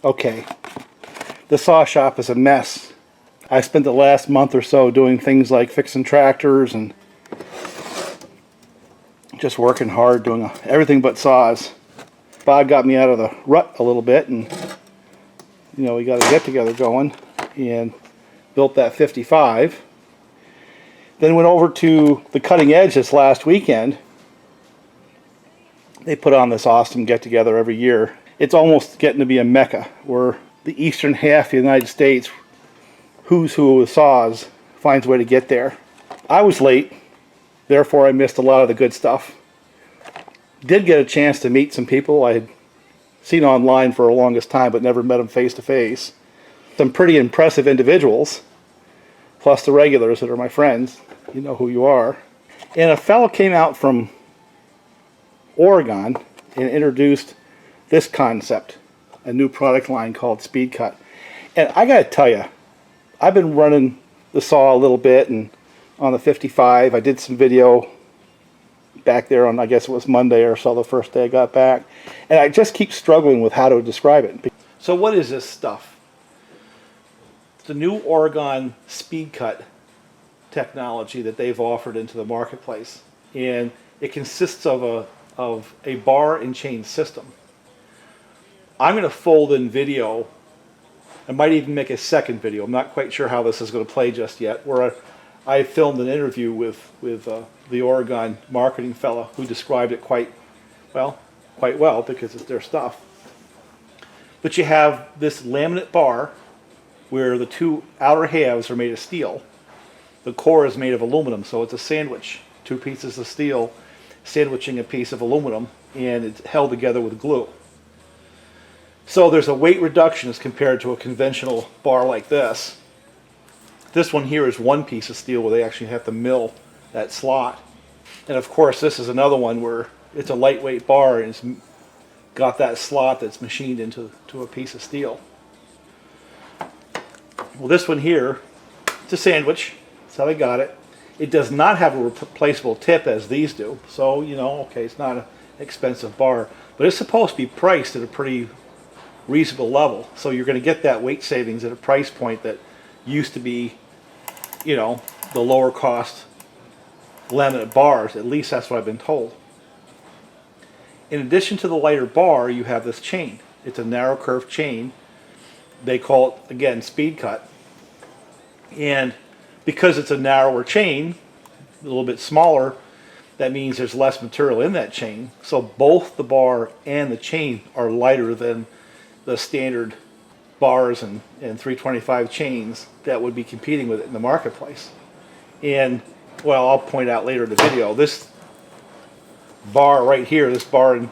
Okay, the saw shop is a mess. I spent the last month or so doing things like fixing tractors and just working hard doing everything but saws. Bob got me out of the rut a little bit, and you know, we got a get together going and built that 55. Then went over to the Cutting Edge this last weekend. They put on this awesome get together every year. It's almost getting to be a mecca where the eastern half of the United States, who's who with saws, finds a way to get there. I was late, therefore I missed a lot of the good stuff. Did get a chance to meet some people I had seen online for the longest time but never met them face to face. Some pretty impressive individuals, plus the regulars that are my friends. You know who you are. And a fellow came out from Oregon and introduced this concept, a new product line called SpeedCut. And I gotta tell you, I've been running the saw a little bit, and on the 55 I did some video back there on, I guess it was Monday or so, the first day I got back, and I just keep struggling with how to describe it. So what is this stuff? It's the new Oregon SpeedCut technology that they've offered into the marketplace, and it consists of a bar and chain system. I'm going to fold in video. I might even make a second video. I'm not quite sure how this is going to play just yet, where I filmed an interview with the Oregon marketing fellow who described it quite well because it's their stuff. But you have this laminate bar where the two outer halves are made of steel. The core is made of aluminum, so it's a sandwich. Two pieces of steel sandwiching a piece of aluminum, and it's held together with glue. So there's a weight reduction as compared to a conventional bar like this. This one here is one piece of steel where they actually have to mill that slot. And of course this is another one where it's a lightweight bar and it's got that slot that's machined into a piece of steel. Well, this one here, it's a sandwich. That's how they got it. It does not have a replaceable tip as these do. So, you know, okay, it's not an expensive bar. But it's supposed to be priced at a pretty reasonable level. So you're going to get that weight savings at a price point that used to be, you know, the lower cost laminate bars. At least that's what I've been told. In addition to the lighter bar, you have this chain. It's a narrow curved chain. They call it, again, SpeedCut. And because it's a narrower chain, a little bit smaller, that means there's less material in that chain. So both the bar and the chain are lighter than the standard bars and 325 chains that would be competing with it in the marketplace. And, well, I'll point out later in the video, this bar right here, this bar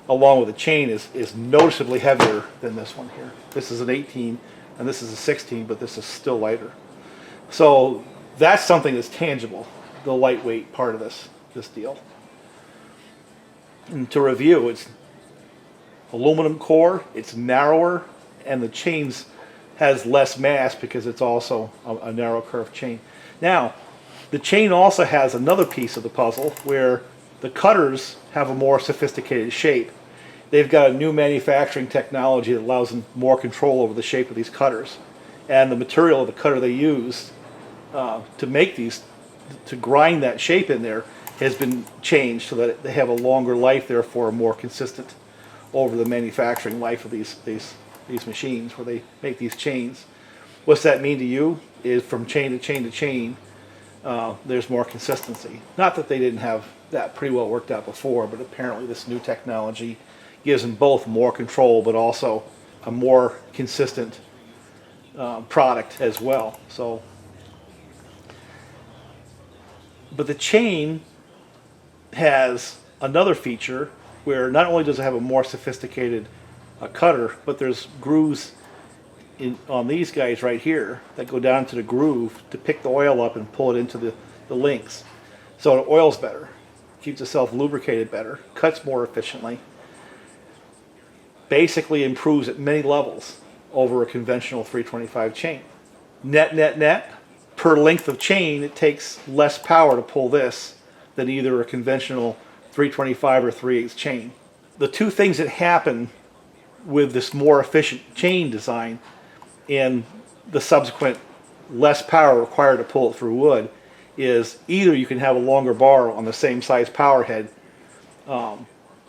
along with the chain is noticeably heavier than this one here. This is an 18 and this is a 16, but this is still lighter. So that's something that's tangible, the lightweight part of this deal. And to review, it's aluminum core, it's narrower, and the chains has less mass because it's also a narrow curved chain. Now, the chain also has another piece of the puzzle where the cutters have a more sophisticated shape. They've got a new manufacturing technology that allows them more control over the shape of these cutters. And the material of the cutter they use to make these, to grind that shape in there, has been changed so that they have a longer life, therefore more consistent over the manufacturing life of these machines where they make these chains. What's that mean to you is from chain to chain to chain, there's more consistency. Not that they didn't have that pretty well worked out before, but apparently this new technology gives them both more control but also a more consistent product as well. So, but the chain has another feature where not only does it have a more sophisticated cutter, but there's grooves on these guys right here that go down to the groove to pick the oil up and pull it into the links. So it oils better, keeps itself lubricated better, cuts more efficiently, basically improves at many levels over a conventional 325 chain. Net, per length of chain, it takes less power to pull this than either a conventional 325 or 3/8 chain. The two things that happen with this more efficient chain design and the subsequent less power required to pull it through wood, is either you can have a longer bar on the same size power head,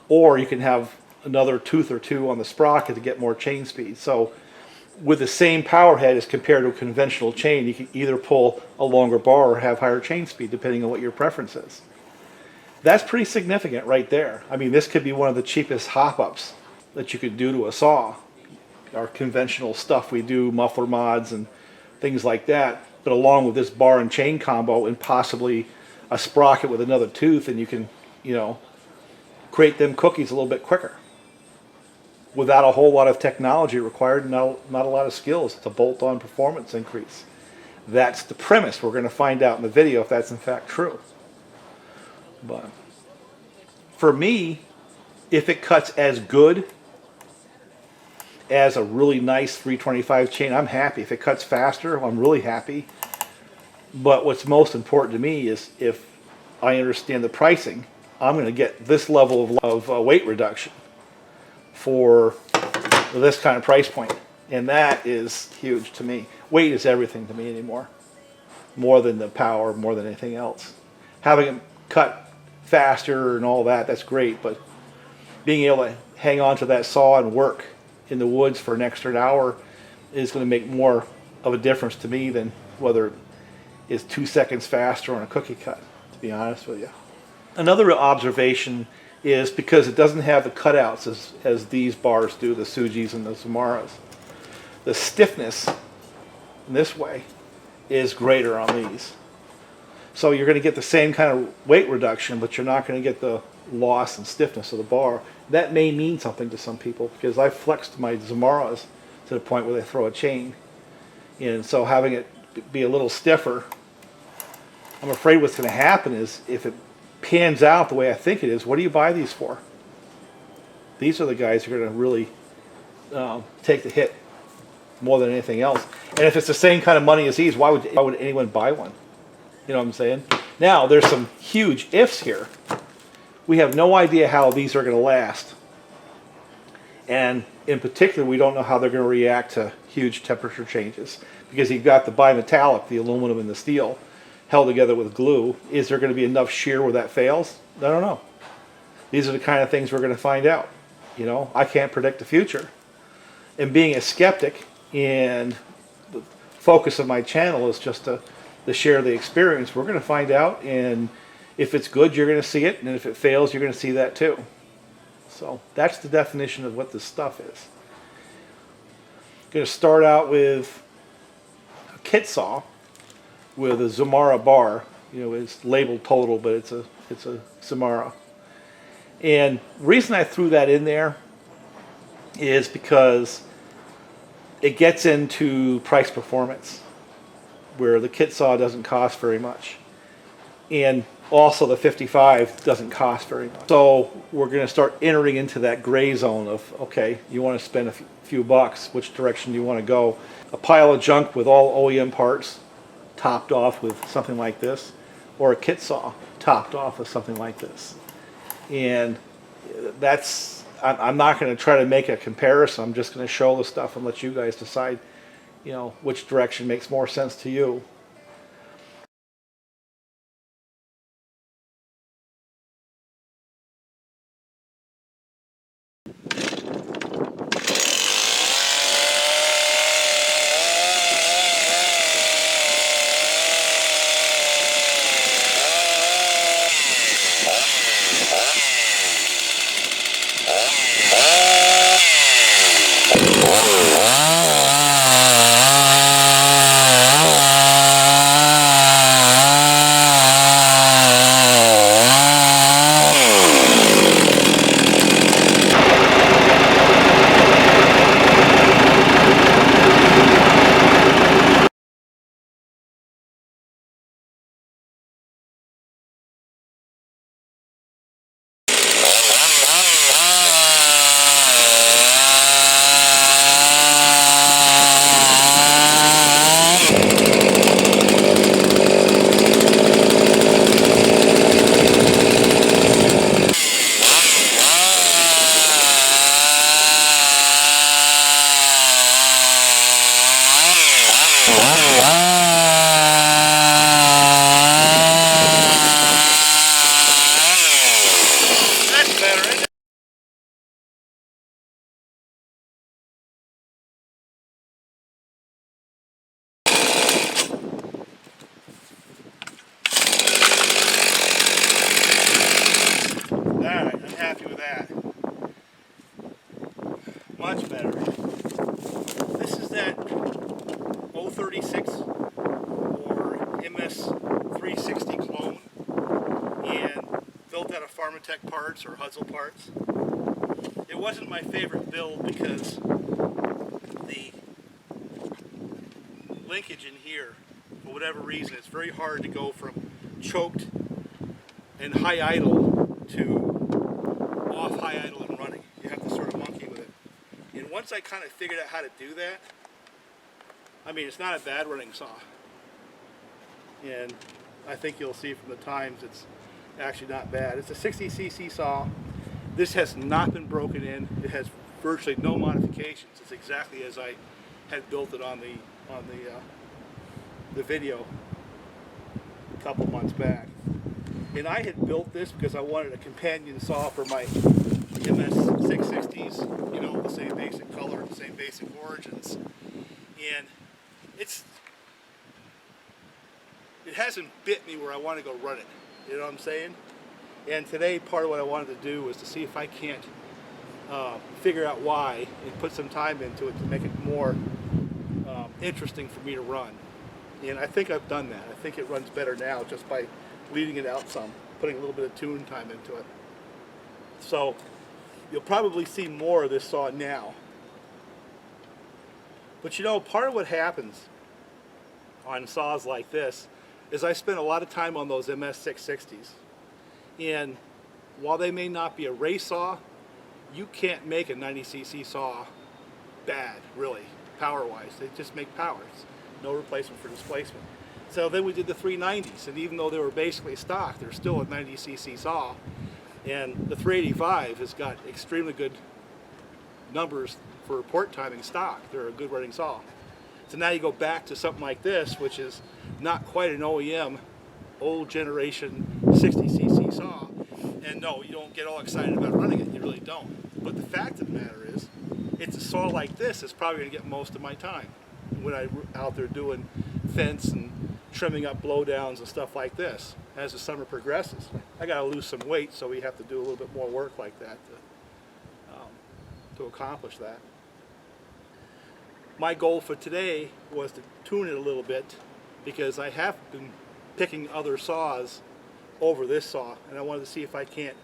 or you can have another tooth or two on the sprocket to get more chain speed. So with the same power head as compared to a conventional chain, you can either pull a longer bar or have higher chain speed depending on what your preference is. That's pretty significant right there. I mean, this could be one of the cheapest hop-ups that you could do to a saw. Our conventional stuff we do, muffler mods and things like that, but along with this bar and chain combo and possibly a sprocket with another tooth, and you can, you know, create them cookies a little bit quicker without a whole lot of technology required, not a lot of skills. It's a bolt-on performance increase. That's the premise. We're going to find out in the video if that's in fact true. But for me, if it cuts as good as a really nice 325 chain, I'm happy. If it cuts faster, I'm really happy. But what's most important to me is if I understand the pricing, I'm going to get this level of weight reduction for this kind of price point. And that is huge to me. Weight is everything to me anymore. More than the power, more than anything else. Having it cut faster and all that, that's great. But being able to hang on to that saw and work in the woods for an extra hour is going to make more of a difference to me than whether it's 2 seconds faster on a cookie cut, to be honest with you. Another observation is because it doesn't have the cutouts as these bars do, the Sujis and the Zamaras, the stiffness in this way is greater on these. So you're going to get the same kind of weight reduction, but you're not going to get the loss and stiffness of the bar. That may mean something to some people, because I've flexed my Zamaras to the point where they throw a chain. And so having it be a little stiffer, I'm afraid what's going to happen is if it pans out the way I think it is, what do you buy these for? These are the guys who are going to really take the hit more than anything else. And if it's the same kind of money as these, why would anyone buy one? You know what I'm saying? Now, there's some huge ifs here. We have no idea how these are going to last. And in particular, we don't know how they're going to react to huge temperature changes. Because you've got the bimetallic, the aluminum and the steel, held together with glue. Is there going to be enough shear where that fails? I don't know. These are the kind of things we're going to find out. You know, I can't predict the future. And being a skeptic, and the focus of my channel is just to share the experience, we're going to find out, and if it's good, you're going to see it, and if it fails, you're going to see that too. So that's the definition of what this stuff is. I'm going to start out with a kit saw with a Zamara bar. You know, it's labeled total, but it's a Zamara. And the reason I threw that in there is because it gets into price performance, where the kit saw doesn't cost very much. And also the 55 doesn't cost very much. So we're going to start entering into that gray zone of, okay, you want to spend a few bucks, which direction do you want to go? A pile of junk with all OEM parts topped off with something like this, or a kit saw topped off with something like this. And that's, I'm not going to try to make a comparison. I'm just going to show the stuff and let you guys decide, you know, which direction makes more sense to you. you with that. Much better. This is that 036 or MS 360 clone, and built out of Pharmatech parts or Huztl parts. It wasn't my favorite build because the linkage in here, for whatever reason, it's very hard to go from choked and high idle to off high idle and running. You have to sort of monkey with it. And once I kind of figured out how to do that, I mean, it's not a bad running saw. And I think you'll see from the times it's actually not bad. It's a 60cc saw. This has not been broken in. It has virtually no modifications. It's exactly as I had built it on the video a couple months back. And I had built this because I wanted a companion saw for my MS 660s, you know, the same basic color, the same basic origins. And it hasn't bit me where I want to go run it. You know what I'm saying? And today, part of what I wanted to do was to see if I can't figure out why and put some time into it to make it more interesting for me to run. And I think I've done that. I think it runs better now just by leading it out some, putting a little bit of tune time into it. So you'll probably see more of this saw now. But you know, part of what happens on saws like this is I spend a lot of time on those MS 660s. And while they may not be a race saw, you can't make a 90cc saw bad, really, power-wise. They just make power. It's no replacement for displacement. So then we did the 390s, and even though they were basically stock, they're still a 90cc saw. And the 385 has got extremely good numbers for port timing stock. They're a good running saw. So now you go back to something like this, which is not quite an OEM, old generation 60cc saw. And no, you don't get all excited about running it, you really don't. But the fact of the matter is, it's a saw like this that's probably going to get most of my time when I'm out there doing fence and trimming up blowdowns and stuff like this. As the summer progresses, I got to lose some weight, so we have to do a little bit more work like that to accomplish that. My goal for today was to tune it a little bit because I have been picking other saws over this saw, and I wanted to see if I can't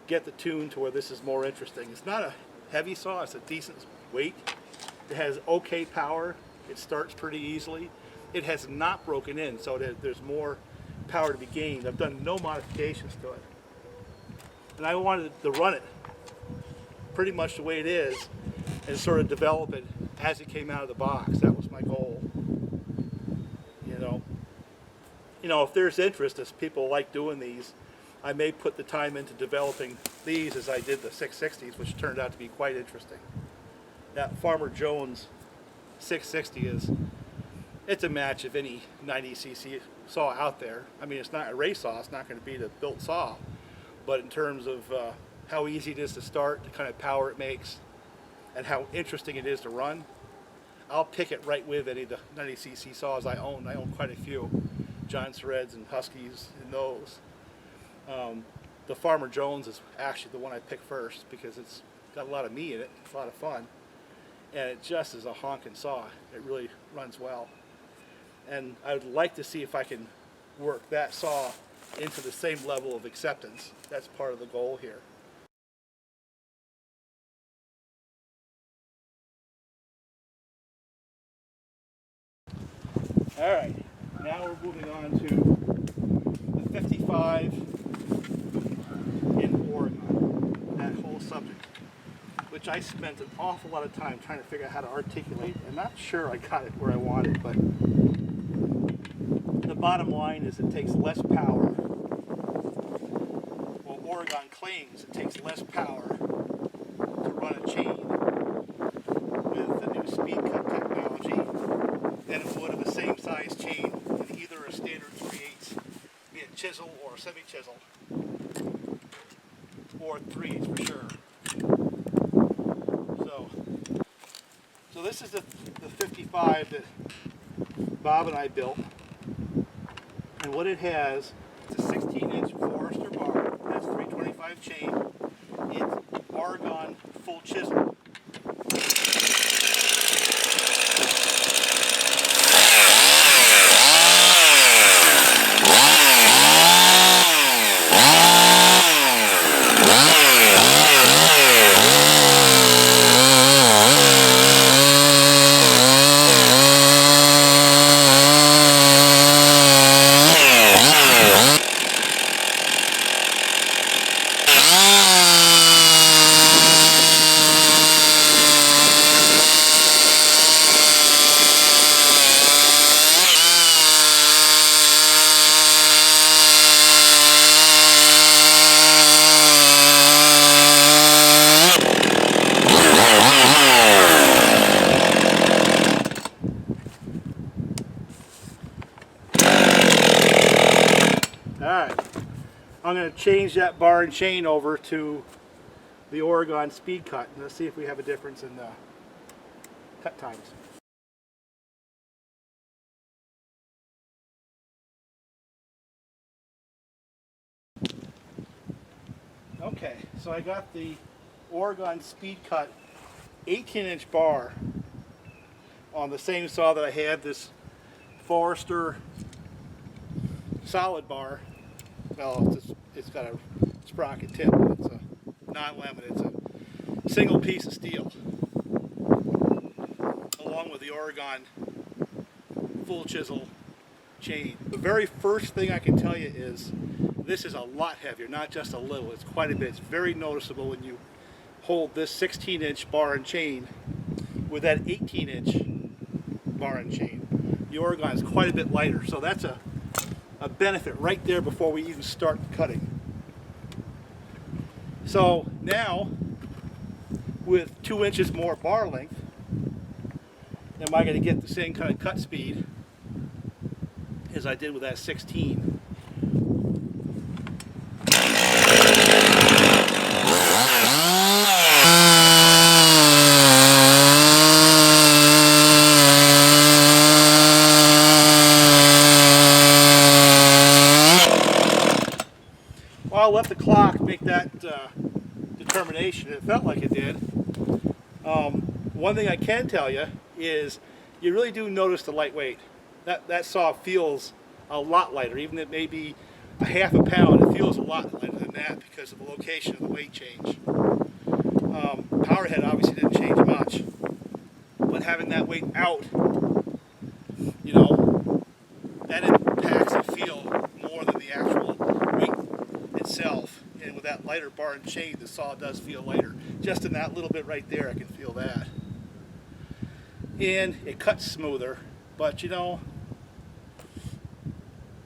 get the tune to where this is more interesting. It's not a heavy saw, it's a decent weight. It has okay power, it starts pretty easily. It has not broken in, so there's more power to be gained. I've done no modifications to it. And I wanted to run it pretty much the way it is and sort of develop it as it came out of the box. That was my goal. You know, if there's interest, as people like doing these, I may put the time into developing these as I did the 660s, which turned out to be quite interesting. That Farmer Jones 660 it's a match of any 90cc saw out there. I mean, it's not a race saw, it's not going to be the built saw, but in terms of how easy it is to start, the kind of power it makes, and how interesting it is to run, I'll pick it right with any of the 90cc saws I own. I own quite a few, John Sureds and Huskies and those. The Farmer Jones is actually the one I picked first because it's got a lot of meat in it, it's a lot of fun, and it just is a honking saw. It really runs well. And I would like to see if I can work that saw into the same level of acceptance. That's part of the goal here. All right, now we're moving on to the 55 in Oregon, that whole subject, which I spent an awful lot of time trying to figure out how to articulate. I'm not sure I got it where I wanted, but the bottom line is it takes less power. Well, Oregon claims it takes less power to run a chain with the new SpeedCut technology than it would of the same size chain in either a standard 3/8, be it chisel or semi-chisel, or 3/8 for sure. So this is the 55 that Bob and I built. And what it has, it's a 16-inch Forester bar, that's 325 chain, full chisel. Alright, I'm going to change that bar and chain over to the Oregon SpeedCut. Let's see if we have a difference in the cut times. Okay, so I got the Oregon SpeedCut 18-inch bar on the same saw that I had this Forester solid bar. Well, it's got a sprocket tip, but it's a non-laminate. It's a single piece of steel, along with the Oregon full chisel chain. The very first thing I can tell you is this is a lot heavier, not just a little. It's quite a bit. It's very noticeable when you hold this 16-inch bar and chain with that 18-inch bar and chain. The Oregon is quite a bit lighter, so that's a benefit right there before we even start cutting. So now, with 2 inches more bar length, am I going to get the same kind of cut speed as I did with that 16? Well, I'll let the clock make that determination. It felt like it did. One thing I can tell you is you really do notice the lightweight. That saw feels a lot lighter. Even if it may be a half a pound, it feels a lot lighter than that because of the location of the weight change. Power head obviously didn't change much, but having that weight out, you know, that impacts the feel more than the actual weight itself. And with that lighter bar and chain, the saw does feel lighter. Just in that little bit right there, I can feel that. And it cuts smoother, but you know,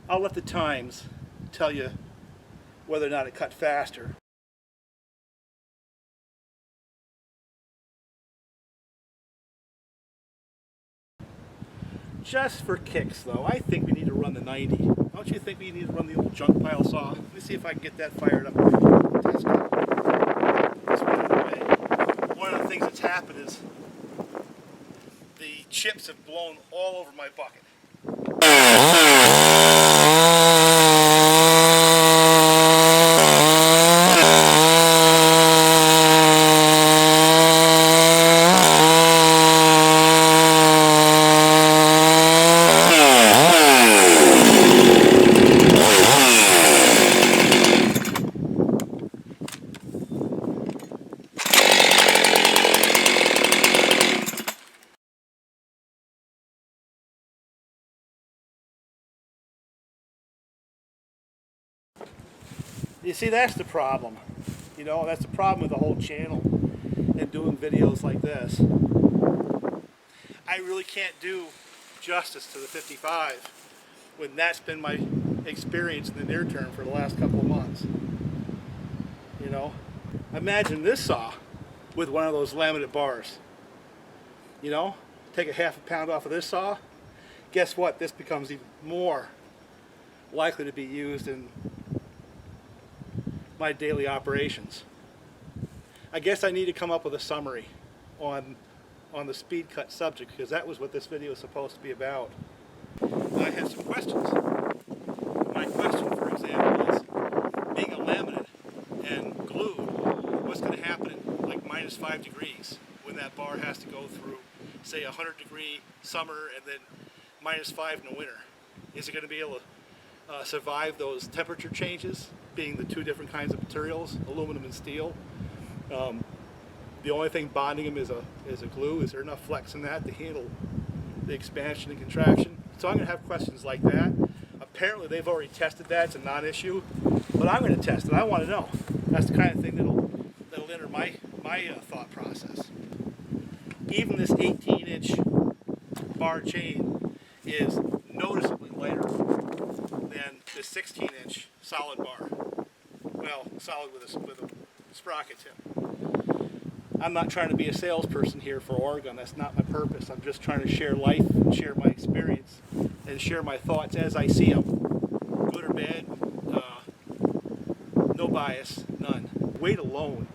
I'll let the times tell you whether or not it cut faster. Just for kicks though, I think we need to run the 90. Don't you think we need to run the old junk pile saw? Let me see if I can get that fired up. One of the things that's happened is the chips have blown all over my bucket. You see, that's the problem. You know, that's the problem with the whole channel and doing videos like this. I really can't do justice to the 55 when that's been my experience in the near term for the last couple of months. You know, imagine this saw with one of those laminate bars. You know, take a half a pound off of this saw. Guess what? This becomes even more likely to be used in my daily operations. I guess I need to come up with a summary on the SpeedCut subject, because that was what this video is supposed to be about. I have some questions. My question, for example, is being a laminate and glued, what's going to happen in like -5 degrees when that bar has to go through, say, a 100-degree summer and then -5 in the winter? Is it going to be able to survive those temperature changes, being the two different kinds of materials, aluminum and steel? The only thing bonding them is a glue. Is there enough flex in that to handle the expansion and contraction? So I'm going to have questions like that. Apparently they've already tested that. It's a non-issue, but I'm going to test it. I want to know. That's the kind of thing that'll enter my thought process. Even this 18-inch bar chain is noticeably lighter than the 16-inch solid bar. Well, solid with a sprocket tip. I'm not trying to be a salesperson here for Oregon. That's not my purpose. I'm just trying to share life, and share my experience, and share my thoughts as I see them. Good or bad, no bias, none. Weight alone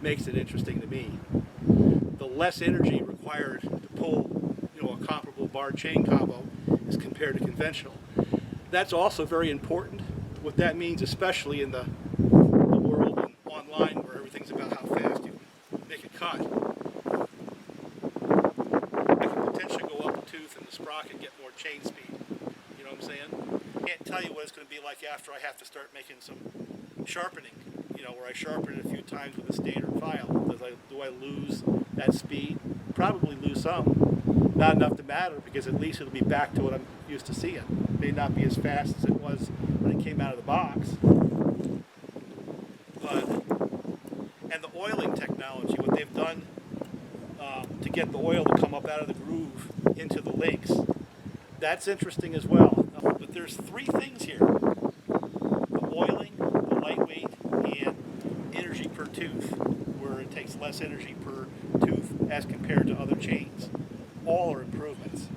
makes it interesting to me. The less energy required to pull, a comparable bar chain combo as compared to conventional. That's also very important. What that means, especially in the world and online, where everything's about how fast you make a cut. I can potentially go up a tooth in the sprocket and get more chain speed. You know what I'm saying? Can't tell you what it's going to be like after I have to start making some sharpening. Where I sharpen it a few times with a standard file. Do I lose that speed? Probably lose some. Not enough to matter, because at least it'll be back to what I'm used to seeing. It may not be as fast as it was when it came out of the box. And the oiling technology, what they've done to get the oil to come up out of the groove into the links, that's interesting as well. But there's three things here: the oiling, the lightweight, and energy per tooth, where it takes less energy per tooth as compared to other chains. All are improvements.